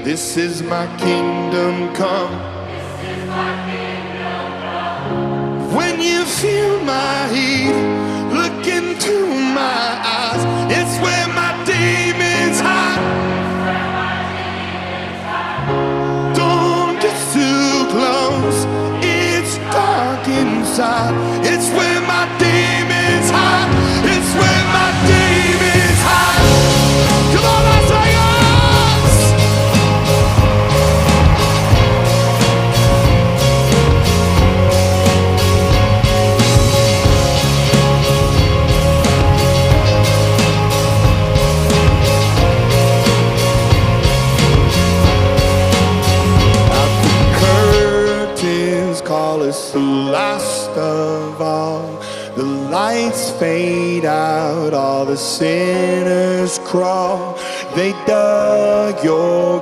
This is my kingdom come. When you feel my heat, look into my eyes. It's where my demons hide. Don't get too close, it's dark inside. It's where my demons hide. It's where my demons hide. Come on, Las Vegas! Call us the last of all. The lights fade out, all the sinners crawl. They dug your